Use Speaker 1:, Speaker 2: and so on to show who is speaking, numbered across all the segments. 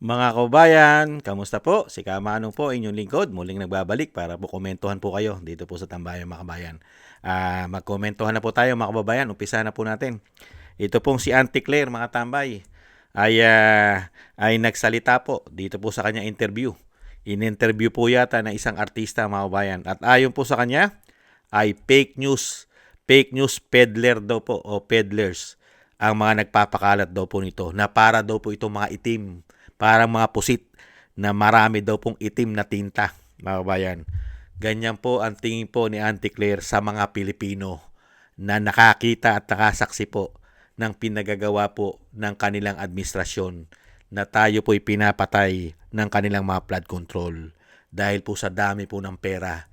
Speaker 1: Mga kabayan, kamusta po? Si Kamanong po, inyong lingkod. Muling nagbabalik para po komentuhan po kayo dito po sa Tambayan mga kabayan. Magkomentuhan na po tayo mga kababayan. Umpisa na po natin. Ito pong si Auntie Claire mga tambay ay nagsalita po dito po sa kanya interview. In-interview po yata ng isang artista mga kabayan. At ayon po sa kanya ay fake news peddler daw po o peddlers ang mga nagpapakalat daw po nito na para daw po itong mga itim, parang mga pusit na marami daw pong itim na tinta, mga kabayan. Ganyan po ang tingin po ni Auntie Claire sa mga Pilipino na nakakita at nakasaksi po ng pinagagawa po ng kanilang administrasyon na tayo po'y pinapatay ng kanilang mga flood control dahil po sa dami po ng pera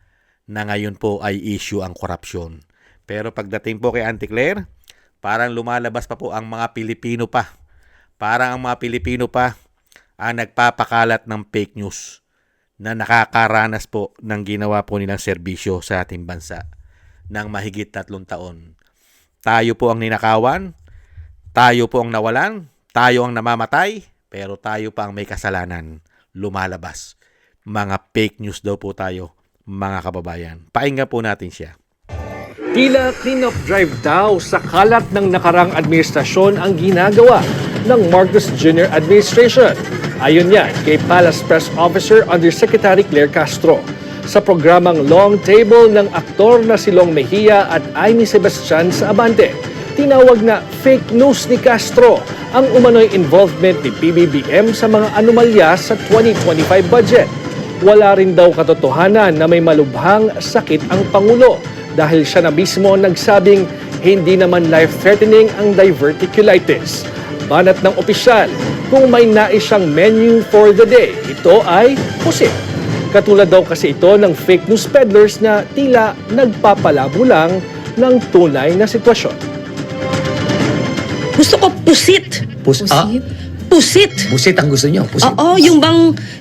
Speaker 1: na ngayon po ay issue ang korupsyon. Pero pagdating po kay Auntie Claire, parang lumalabas pa po ang mga Pilipino pa. Parang ang mga Pilipino pa ang nagpapakalat ng fake news na nakakaranas po ng ginawa po nilang serbisyo sa ating bansa ng mahigit 3 taon. Tayo po ang ninakawan, tayo po ang nawalan, tayo ang namamatay, pero tayo pa ang may kasalanan. Lumalabas. Mga fake news daw po tayo, mga kababayan. Pakinggan po natin siya.
Speaker 2: Tila clean-up drive daw sa kalat ng nakarang administrasyon ang ginagawa ng Marcos Jr. administration. Ayon yan kay Palace Press Officer Undersecretary Claire Castro. Sa programang Long Table ng aktor na si Long Mejia at Amy Sebastian sa Abante, tinawag na fake news ni Castro ang umano'y involvement ni PBBM sa mga anomalya sa 2025 budget. Wala rin daw katotohanan na may malubhang sakit ang Pangulo dahil siya na mismo nagsabing hindi naman life-threatening ang diverticulitis. Banat ng opisyal, kung may nais siyang menu for the day, ito ay pusit. Katulad daw kasi ito ng fake news peddlers na tila nagpapalabo lang ng tunay na sitwasyon.
Speaker 3: Gusto ko pusit.
Speaker 4: Pusit?
Speaker 3: Pusit
Speaker 4: ang gusto nyo? Pusit?
Speaker 3: Oo,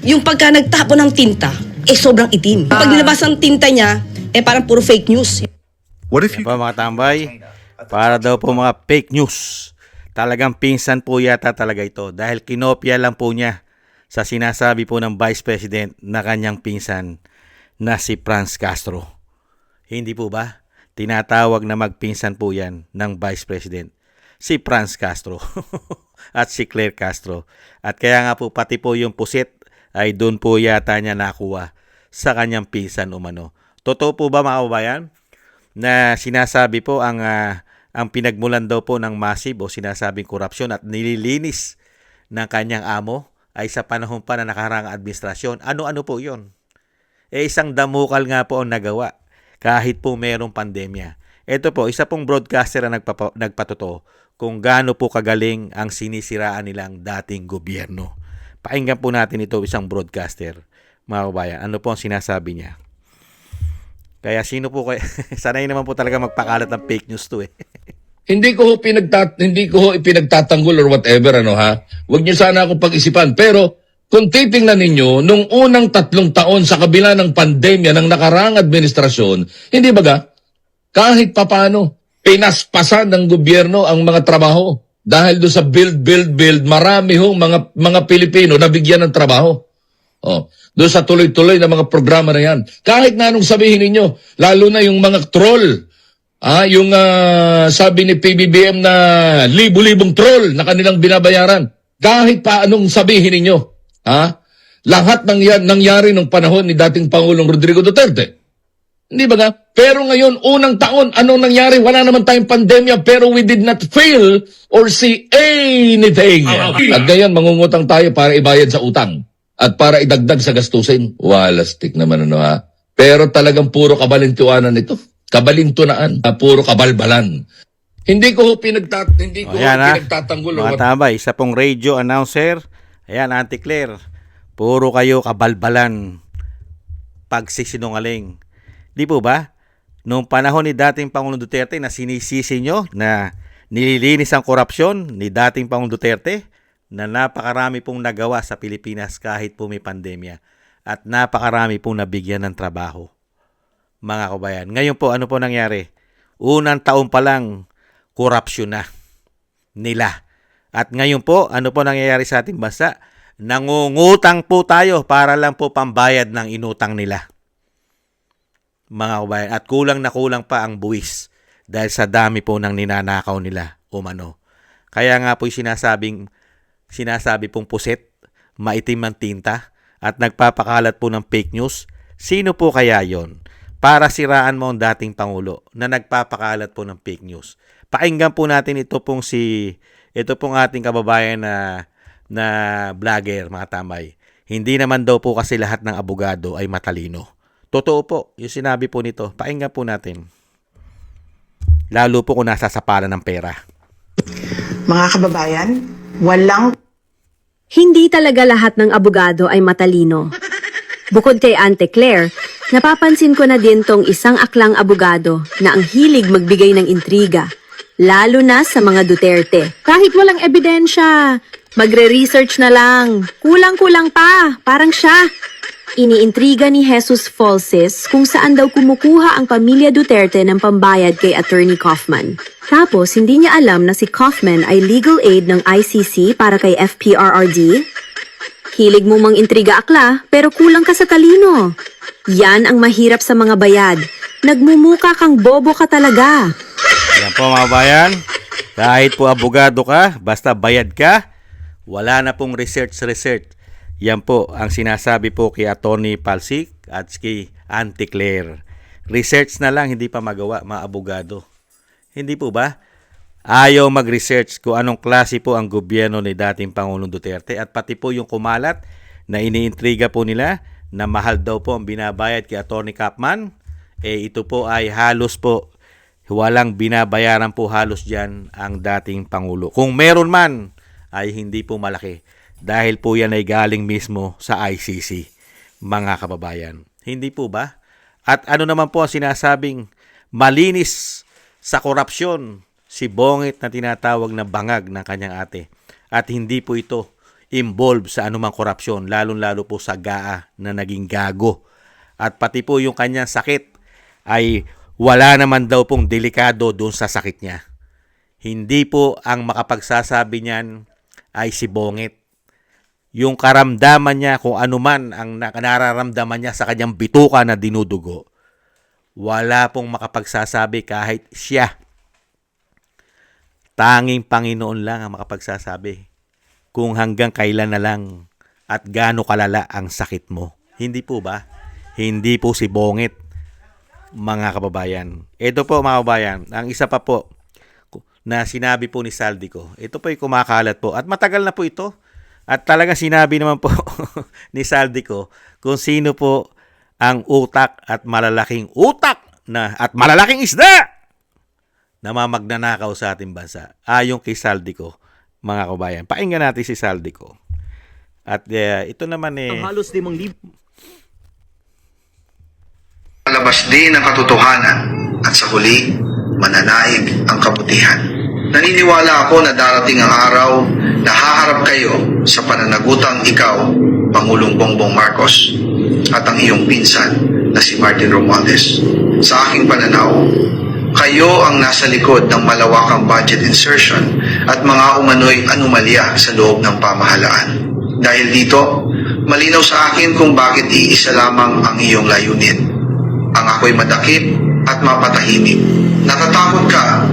Speaker 3: yung pagka nagtapo ng tinta, sobrang itim. Pag nilabas ang tinta niya, parang puro fake news.
Speaker 5: What if
Speaker 1: Yan
Speaker 5: you
Speaker 1: po mga tambay, para daw po mga fake news. Talagang pinsan po yata talaga ito dahil kinopya lang po niya sa sinasabi po ng Vice President na kanyang pinsan na si Franz Castro. Hindi po ba? Tinatawag na magpinsan po yan ng Vice President. Si Franz Castro at si Claire Castro. At kaya nga po pati po yung pusit ay doon po yata niya nakuha sa kanyang pinsan umano. Totoo po ba mga kababayan na sinasabi po ang pinagmulan daw po ng massive o sinasabing korupsyon at nililinis ng kanyang amo ay sa panahon pa na nakarang administrasyon? Ano-ano po yon? Isang damukal nga po ang nagawa kahit po mayroong pandemya. Ito po, isa pong broadcaster ang nagpatotoo kung gaano po kagaling ang sinisiraan nilang dating gobyerno. Pakinggan po natin ito, isang broadcaster, mga kabayan. Ano po ang sinasabi niya? Kaya sino po kayo? Sanay naman po talaga magpakalat ng fake news to eh.
Speaker 6: Hindi ko ipinagtatanggol or whatever Huwag niyo sana akong pag-isipan. Pero kung titingnan ninyo nung unang 3 taon sa kabila ng pandemya ng nakarang administrasyon, hindi baga kahit papano pinaspasan ng gobyerno ang mga trabaho dahil do sa build, marami hong mga Pilipino na bigyan ng trabaho. Doon sa tuloy-tuloy na mga programa na yan. Kahit na anong sabihin ninyo, lalo na yung mga troll. Yung sabi ni PBBM na libu-libong troll na kanilang binabayaran. Kahit pa anong sabihin ninyo. Lahat ng yan nangyari nung panahon ni dating Pangulong Rodrigo Duterte. Hindi ba nga? Pero ngayon, unang taon, anong nangyari? Wala naman tayong pandemya pero we did not feel or see anything. At ngayon, mangungutang tayo para ibayad sa utang. At para idagdag sa gastusin, walastik naman Pero talagang puro kabalintuanan ito. Kabalintunaan, puro kabalbalan. Hindi ko pinagtatanggol.
Speaker 1: Mga tambay, isa pong radio announcer. Ayan, Auntie Claire. Puro kayo kabalbalan. Pagsisinungaling. Di po ba? Noong panahon ni dating Pangulong Duterte na sinisisi nyo na nililinis ang korupsyon ni dating Pangulong Duterte, na napakarami pong nagawa sa Pilipinas kahit po may pandemya at napakarami pong nabigyan ng trabaho. Mga kabayan, ngayon po ano po nangyari? Unang taon pa lang, korupsyon na nila. At ngayon po, ano po nangyayari sa ating bansa? Nangungutang po tayo para lang po pambayad ng inutang nila. Mga kabayan, at kulang na kulang pa ang buwis dahil sa dami po ng ninanakaw nila umano. Kaya nga po sinasabi pong puset, maitim ang tinta at nagpapakalat po ng fake news. Sino po kaya yon? Para siraan mo ang dating Pangulo na nagpapakalat po ng fake news. Pakinggan po natin ito pong ating kababayan na vlogger, mga tambay. Hindi naman daw po kasi lahat ng abogado ay matalino. Totoo po, yung sinabi po nito. Pakinggan po natin. Lalo po kung nasasapalan ng pera.
Speaker 4: Mga kababayan, walang
Speaker 5: Hindi talaga lahat ng abogado ay matalino. Bukod kay Ante Claire, napapansin ko na din tong isang aklang abogado na ang hilig magbigay ng intriga, lalo na sa mga Duterte. Kahit walang ebidensya, magre-research na lang. Kulang-kulang pa, parang siya. Iniintriga ni Jesus Falses kung saan daw kumukuha ang pamilya Duterte ng pambayad kay Attorney Kaufman. Tapos hindi niya alam na si Kaufman ay legal aid ng ICC para kay FPRRD. Hilig mo mang intriga akla, pero kulang ka sa talino. Yan ang mahirap sa mga bayad. Nagmumuka kang bobo ka talaga.
Speaker 1: Yan po mga bayan. Kahit po abogado ka, basta bayad ka, wala na pong research. Yan po ang sinasabi po kay Attorney Palsik at kay Ante Claire. Research na lang, hindi pa magawa mga abogado. Hindi po ba? Ayaw mag-research kung anong klase po ang gobyerno ni dating Pangulong Duterte at pati po yung kumalat na iniintriga po nila na mahal daw po ang binabayad kay Attorney Kaufman. Ito po ay halos po walang binabayaran po halos dyan ang dating Pangulo. Kung meron man ay hindi po malaki dahil po yan ay galing mismo sa ICC, mga kababayan. Hindi po ba? At ano naman po ang sinasabing malinis sa korupsyon si Bongit na tinatawag na bangag ng kanyang ate. At hindi po ito involved sa anumang korupsyon, lalong-lalo po sa GAA na naging gago. At pati po yung kanyang sakit ay wala naman daw pong delikado doon sa sakit niya. Hindi po ang makapagsasabi niyan ay si Bongit. Yung karamdaman niya, kung ano man ang nararamdaman niya sa kanyang bituka na dinudugo, wala pong makapagsasabi kahit siya. Tanging Panginoon lang ang makapagsasabi kung hanggang kailan na lang at gaano kalala ang sakit mo. Hindi po ba? Hindi po si Bongit, mga kababayan. Ito po mga kababayan, ang isa pa po na sinabi po ni Saldico. Ito po ay kumakalat po at matagal na po ito. At talagang sinabi naman po ni Saldico kung sino po ang utak at malalaking isda na magnanakaw sa ating bansa. Ayon kay Saldico, mga kabayan. Pakinggan natin si Saldico. At ito naman
Speaker 7: halos 5,000.
Speaker 8: Palabas din ang katotohanan at sa huli, mananaig ang kabutihan. Naniniwala ako na darating ang araw na haharap kayo sa pananagutang ikaw, Pangulong Bongbong Marcos, at ang iyong pinsan na si Martin Romualdez. Sa aking pananaw, kayo ang nasa likod ng malawakang budget insertion at mga umano'y anomalya sa loob ng pamahalaan. Dahil dito, malinaw sa akin kung bakit iisa lamang ang iyong layunin. Ang ako'y madakip at mapatahimik. Natatakot ka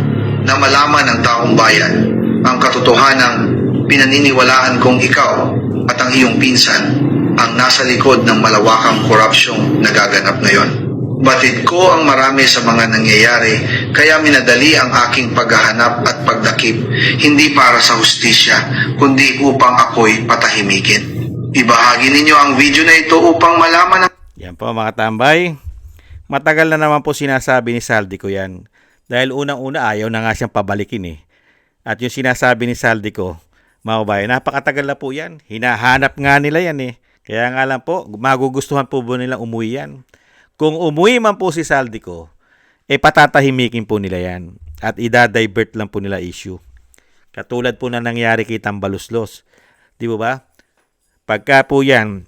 Speaker 8: na malaman ng taong bayan ang katotohanang pinaniniwalaan kong ikaw at ang iyong pinsan ang nasa likod ng malawakang korupsyong nagaganap ngayon. Batid ko ang marami sa mga nangyayari kaya minadali ang aking paghahanap at pagdakip hindi para sa hustisya kundi upang ako'y patahimikin. Ibahagi ninyo ang video na ito upang malaman ang...
Speaker 1: Yan po mga tambay. Matagal na naman po sinasabi ni Saldico yan. Dahil unang-una ayaw na nga siyang pabalikin eh. At yung sinasabi ni Saldico, mga kabayan, napakatagal na po yan. Hinahanap nga nila yan eh. Kaya nga lang po, magugustuhan po nilang umuwi yan. Kung umuwi man po si Saldico, patatahimikin po nila yan. At idadivert lang po nila issue. Katulad po na nangyari kay Tambaluslos. Di ba? Pagka po yan,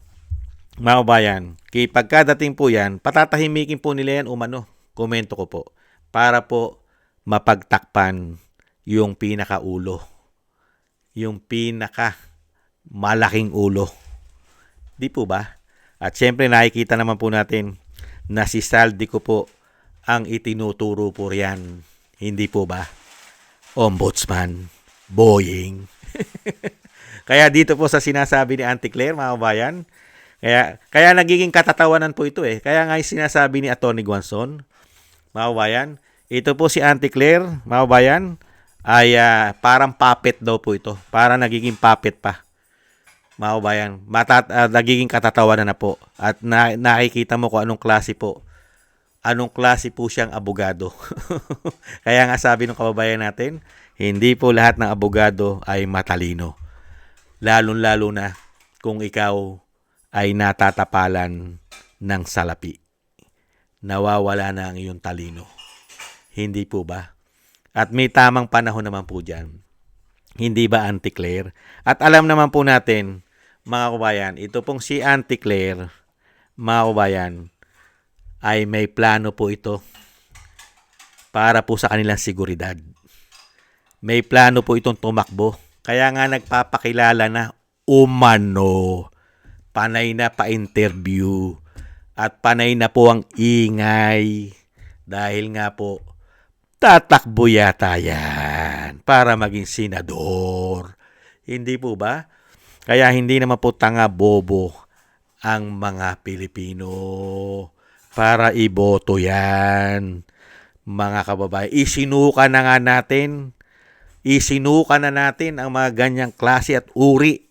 Speaker 1: mga kabayan, pagkadating po yan, patatahimikin po nila yan umano. Komento ko po. Para po mapagtakpan yung pinakaulo. Yung pinaka malaking ulo. Di po ba? At syempre nakikita naman po natin na si Saldico po ang itinuturo po riyan. Hindi po ba? Ombudsman, Boying. Kaya dito po sa sinasabi ni Auntie Claire, mga kabayan, kaya nagiging katatawanan po ito eh. Kaya nga yung sinasabi ni Atty. Guanzon, mga kabayan, ito po si Auntie Claire, mga kabayan, ay parang puppet daw po ito. Parang nagiging puppet pa. Mga kabayan, nagiging katatawanan na po. At nakikita mo kung anong klase po. Anong klase po siyang abogado. Kaya nga sabi ng kababayan natin, hindi po lahat ng abogado ay matalino. Lalong-lalo na kung ikaw ay natatapalan ng salapi. Nawawala na ang iyong talino. Hindi po ba? At may tamang panahon naman po dyan. Hindi ba, Auntie Claire? At alam naman po natin, mga kabayan, ito pong si Auntie Claire, mga kabayan, ay may plano po ito para po sa kanilang seguridad. May plano po itong tumakbo. Kaya nga nagpapakilala na umano. Panay na pa-interview. At panay na po ang ingay. Dahil nga po, tatakbo yata yan para maging senador. Hindi po ba? Kaya hindi naman po tanga bobo ang mga Pilipino para iboto yan. Mga kababayan, isinuka na nga natin. Isinuka na natin ang mga ganyang klase at uri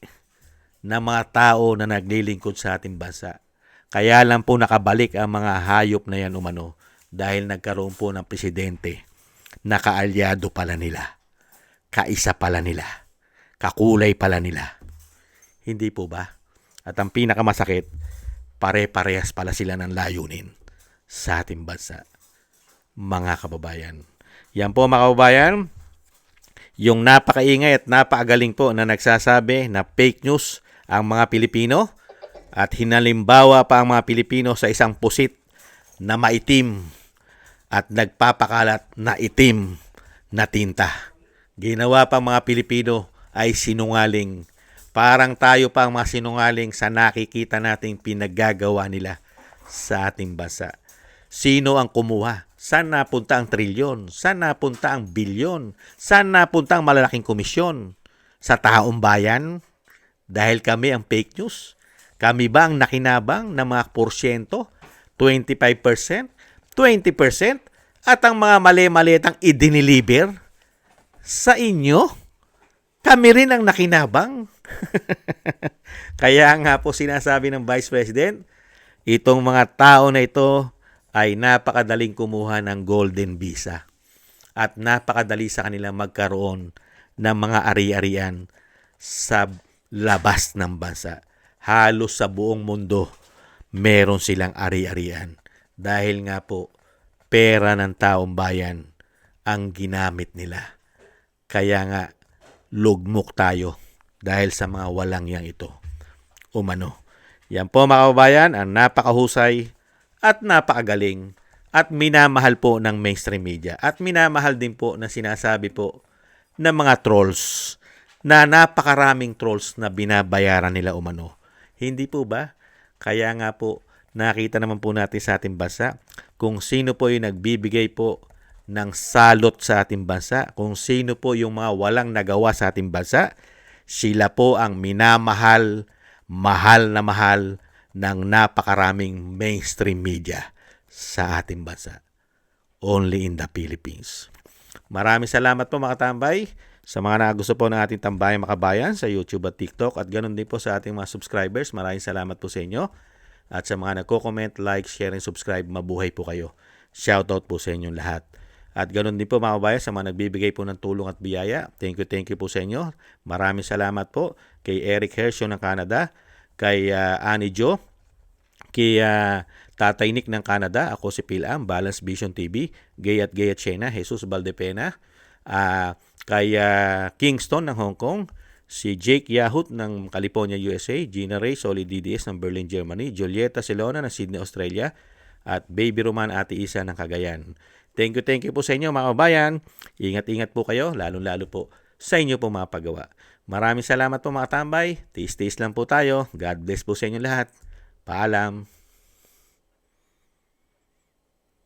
Speaker 1: ng mga tao na naglilingkod sa ating bansa. Kaya lang po nakabalik ang mga hayop na yan umano dahil nagkaroon po ng presidente na kaalyado pala nila. Kaisa pala nila. Kakulay pala nila. Hindi po ba? At ang pinakamasakit, pare-parehas pala sila ng layunin sa ating bansa. Mga kababayan. Yan po mga kababayan, yung napakaingay at napakagaling po na nagsasabi na fake news ang mga Pilipino at hinalimbawa pa ang mga Pilipino sa isang pusit na maitim at nagpapakalat na itim na tinta. Ginawa pa mga Pilipino ay sinungaling. Parang tayo pa ang mga sinungaling sa nakikita nating pinaggagawa nila sa ating bansa. Sino ang kumuha? Saan napunta ang trilyon? Saan napunta ang bilyon? Saan napunta ang malalaking komisyon? Sa taong bayan? Dahil kami ang fake news? Kami ba ang nakinabang ng mga porsyento? 25%? 20%? At ang mga mali-malitang idiniliber sa inyo? Kami rin ang nakinabang. Kaya nga po sinasabi ng Vice President, itong mga tao na ito ay napakadaling kumuha ng golden visa at napakadali sa kanila magkaroon ng mga ari-arian sa labas ng bansa. Halos sa buong mundo meron silang ari-arian dahil nga po pera ng taong bayan ang ginamit nila. Kaya nga lugmok tayo dahil sa mga walang yang ito. Umano. Yan po mga kababayan, ang napakahusay at napakagaling at minamahal po ng mainstream media. At minamahal din po na sinasabi po ng mga trolls na napakaraming trolls na binabayaran nila umano. Hindi po ba? Kaya nga po nakita naman po natin sa ating bansa kung sino po yung nagbibigay po ng salot sa ating bansa, kung sino po yung mga walang nagawa sa ating bansa, sila po ang minamahal, mahal na mahal ng napakaraming mainstream media sa ating bansa. Only in the Philippines. Maraming salamat po mga tambay sa mga nagusto po ng ating tambayang makabayan sa YouTube at TikTok at ganoon din po sa ating mga subscribers. Maraming salamat po sa inyo. At sa mga nagko-comment, like, share, and subscribe, mabuhay po kayo. Shoutout po sa inyong lahat. At ganoon din po mga kabayan sa mga nagbibigay po ng tulong at biyaya. Thank you po sa inyo. Maraming salamat po kay Eric Hershon ng Canada, kay Annie Jo, kay Tatay Nick ng Canada, ako si Pilam, Balance Vision TV, Gay at Chena, Jesus Valdepena, kay Kingston ng Hong Kong, si Jake Yahut ng California, USA, Gina Ray, Solid DDS ng Berlin, Germany, Julieta Silona ng Sydney, Australia, at Baby Roman Ate Isa ng Cagayan. Thank you po sa inyo mga kabayan. Ingat-ingat po kayo, lalo-lalo po sa inyo po mga paggawa. Maraming salamat po mga tambay. Tiis-tiis lang po tayo. God bless po sa inyo lahat. Paalam.